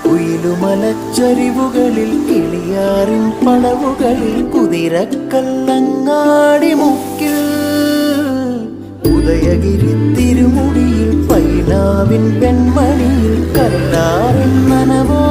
കുയിലുമലച്ചരിവുകളിൽ കിളിയാറിൻ പടവുകളിൽ കുതിരക്കല്ലങ്ങാടി മുക്കിൽ Udayagiri തിരുമുടിയിൽ പൈനാവിൻ പെൺമണിയിൽ കല്ലാറിൻ നനവോ